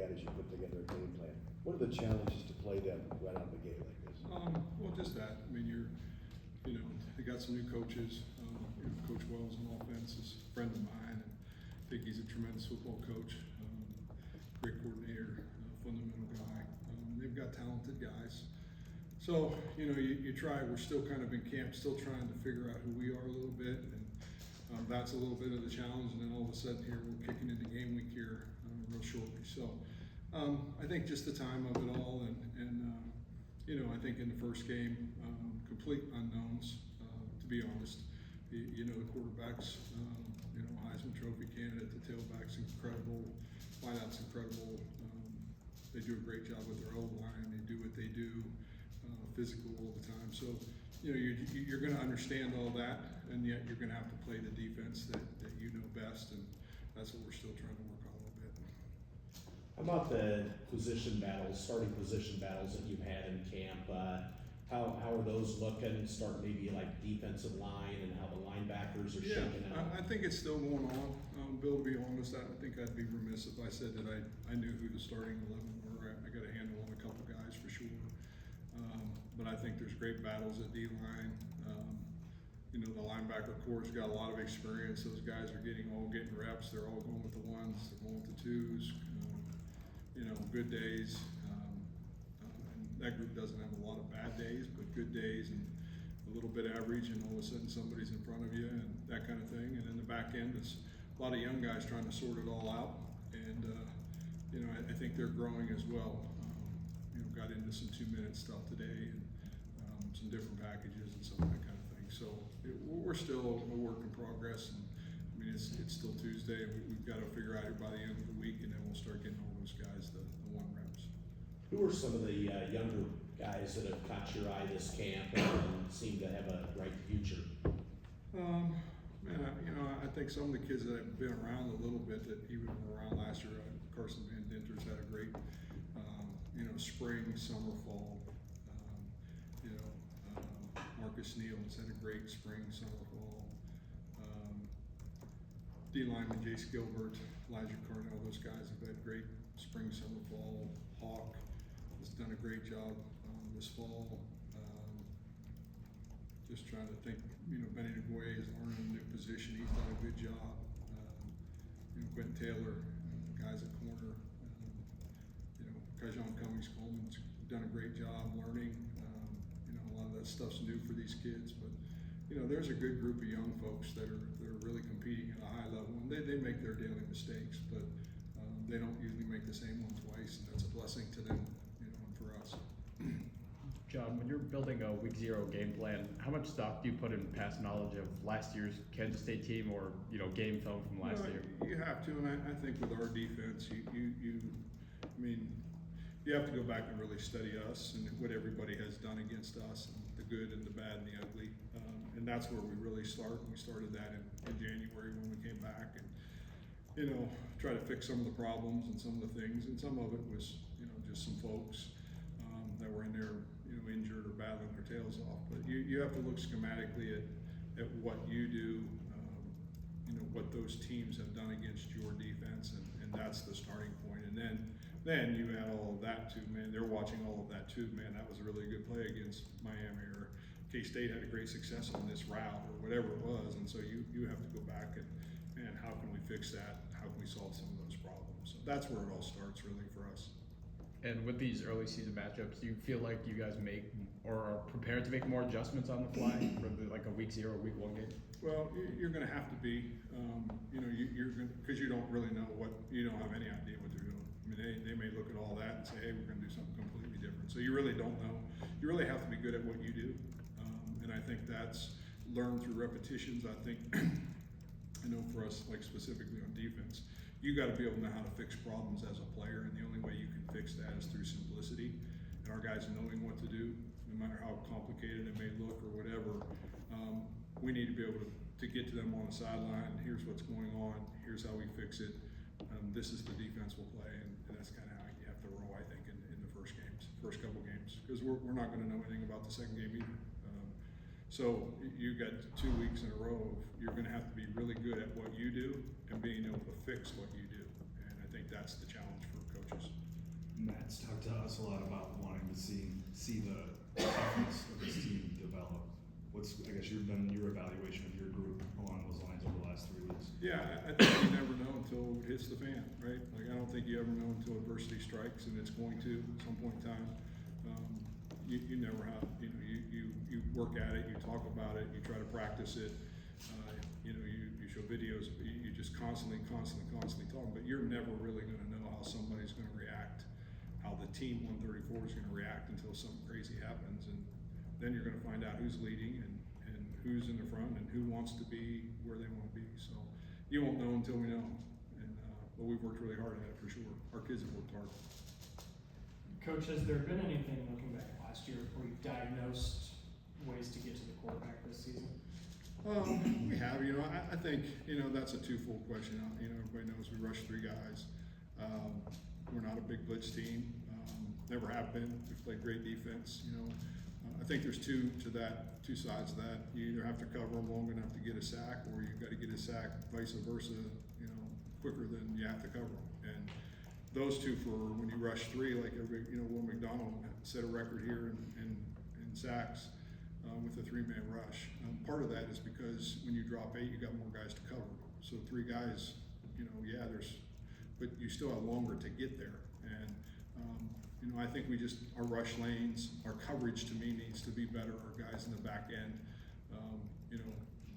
at as you put together a game plan? What are the challenges to play them right out of the gate like this? Well, just that. I mean, they got some new coaches. Coach Wells on offense is a friend of mine, and I think he's a tremendous football coach. Great coordinator, fundamental guy. They've got talented guys. So, you try, we're still kind of in camp, still trying to figure out who we are a little bit, and that's a little bit of the challenge, and then all of a sudden here, we're kicking into game week here real shortly. So, I think just the time of it all, and I think in the first game, complete unknowns, to be honest. The quarterbacks, Heisman Trophy candidate, the tailback's incredible, wideout's incredible. They do a great job with their O-line. They do what they do, physical all the time. So, you're going to understand all that, and yet you're going to have to play the defense that you know best, and that's what we're still trying to work on a little bit. How about the position battles, starting position battles that you've had in camp? How are those looking? Start maybe like defensive line and how the linebackers are shaking out. I think it's still going on. Bill, to be honest, I think I'd be remiss if I said that I knew who the starting 11 were. I got a handle on a couple guys for sure. But I think there's great battles at D-line. The linebacker core's got a lot of experience. Those guys are getting reps. They're all going with the ones. They're going with the twos. Good days. That group doesn't have a lot of bad days, but good days and a little bit average, and all of a sudden somebody's in front of you and that kind of thing. And then the back end is a lot of young guys trying to sort it all out. And, I think they're growing as well. Got into some 2-minute stuff today and some different packages and some of that kind of thing. So we're still a work in progress. And I mean, it's still Tuesday. We've got to figure out here by the end of the week, and then we'll start getting all those guys the 1 reps. Who are some of the younger guys that have caught your eye this camp and seem to have a bright future? I think some of the kids that have been around a little bit that even were around last year, Carson Van Dinter's had a great, spring, summer, fall. Marcus Neal has had a great spring, summer, fall. D lineman Jace Gilbert, Elijah Carnell, those guys have had great spring, summer, fall. Hawk has done a great job this fall. Just trying to think, Benny DeGoy is learning a new position. He's done a good job. Quentin Taylor, guys at corner. Kajon Cummings-Coleman's done a great job learning. A lot of that stuff's new for these kids, but there's a good group of young folks that are really competing at a high level, and they make their daily mistakes, but they don't usually make the same one twice, and that's a blessing to them, and for us. John, when you're building a week 0 game plan, how much stock do you put in past knowledge of last year's Kansas State team or game film from last year? You have to, and I think with our defense, you have to go back and really study us and what everybody has done against us, and the good and the bad and the ugly, and that's where we really start. We started that in January when we came back, and try to fix some of the problems and some of the things, and some of it was just some folks that were in there injured or battling their tails off. But you have to look schematically at what you do, what those teams have done against your defense, and that's the starting point. And then you add all of that to, man, they're watching all of that too. Man, that was a really good play against Miami, or K-State had a great success on this route, or whatever it was. And so you have to go back and, man, how can we fix that? How can we solve some of those problems? So that's where it all starts really for us. And with these early season matchups, do you feel like you guys make or are prepared to make more adjustments on the fly for like a week 0 or week 1 game? Well, you're going to have to be, you're going because you don't really know you don't have any idea what they're doing. I mean, they may look at all that and say, hey, we're going to do something completely different. So you really don't know. You really have to be good at what you do. And I think that's learned through repetitions. I think, for us, like specifically on defense, you got to be able to know how to fix problems as a player. And the only way you can fix that is through simplicity. And our guys knowing what to do, no matter how complicated it may look or whatever. We need to be able to get to them on the sideline. Here's what's going on. Here's how we fix it. This is the defense we'll play, and that's kind of how you have to roll, I think, in the first couple games, because we're not going to know anything about the second game either. So you got 2 weeks in a row of you're going to have to be really good at what you do and being able to fix what you do, and I think that's the challenge for coaches. coaches. Matt's talked to us a lot about wanting to see the toughness of this team develop. What's, I guess, been your evaluation of your group along those lines over the last 3 weeks? Yeah, I think you never know until it hits the fan, right? Like, I don't think you ever know until adversity strikes, and it's going to at some point in time. You never have, you know, you work at it, you talk about it, you try to practice it, you know, you show videos, you just constantly talking, but you're never really gonna know how somebody's gonna react, how the team 134 is gonna react until something crazy happens, and then you're gonna find out who's leading and who's in the front and who wants to be where they wanna be. So you won't know until we know, and but we've worked really hard at it for sure. Our kids have worked hard. Coach, has there been anything looking back last year where you've diagnosed ways to get to the quarterback this season? We have, you know, I think, you know, that's a twofold question. You know, everybody knows we rush 3 guys. We're not a big blitz team, never have been. We've played great defense, you know. I think there's two sides of that. You either have to cover them long enough to get a sack, or you've got to get a sack vice versa, you know, quicker than you have to cover them. And those two, for when you rush 3, like everybody, you know, Will McDonald set a record here in sacks with a 3-man rush. Part of that is because when you drop 8, you got more guys to cover. So 3 guys, you know, yeah, but you still have longer to get there. And you know, I think our rush lanes, our coverage to me needs to be better. Our guys in the back end, you know,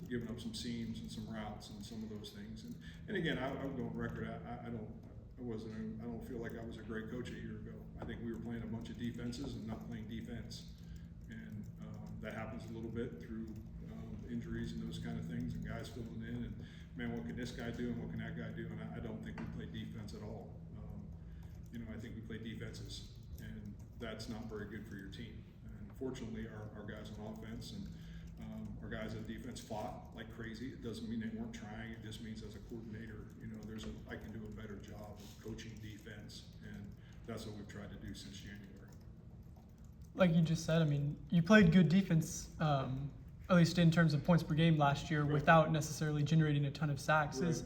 giving up some seams and some routes and some of those things. And again, I would go on record. I don't feel like I was a great coach a year ago. I think we were playing a bunch of defenses and not playing defense. And that happens a little bit through injuries and those kind of things, and guys filling in. And man, what can this guy do and what can that guy do? And I don't think we play defense at all. You know, I think we play defenses, and that's not very good for your team. And fortunately, our guys on offense and our guys on defense fought like crazy. It doesn't mean they weren't trying. It just means as a coordinator, you know, I can do a better job of coaching defense, and that's what we've tried to do since January. Like you just said, I mean, you played good defense, at least in terms of points per game last year, Right, without necessarily generating a ton of sacks. Right.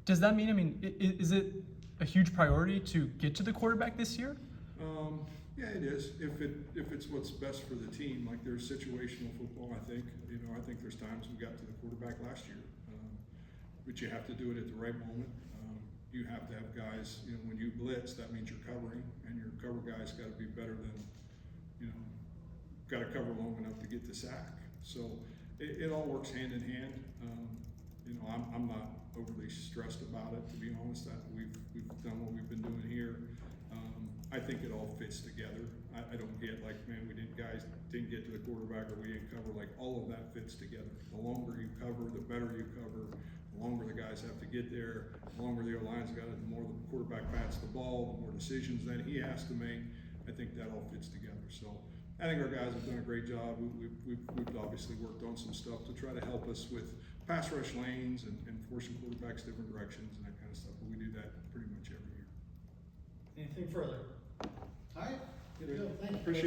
Does that mean, I mean, is it a huge priority to get to the quarterback this year? Yeah, it is. If it's what's best for the team, like there's situational football. I think, you know, I think there's times we got to the quarterback last year, but you have to do it at the right moment. You have to have guys. You know, when you blitz, that means you're covering, and your cover guys got to be better than, you know, got to cover long enough to get the sack. So it all works hand in hand. You know, I'm not overly stressed about it, to be honest. We've done what we've been doing here. I think it all fits together. I don't get like, man, guys didn't get to the quarterback or we didn't cover. Like, all of that fits together. The longer you cover, the better you cover. The longer the guys have to get there. The longer the line's got it, the more the quarterback bats the ball, the more decisions that he has to make. I think that all fits together. So I think our guys have done a great job. We've obviously worked on some stuff to try to help us with pass rush lanes and forcing quarterbacks different directions and that kind of stuff. But we do that pretty much every year. Anything further? All right, good deal, thank you. Appreciate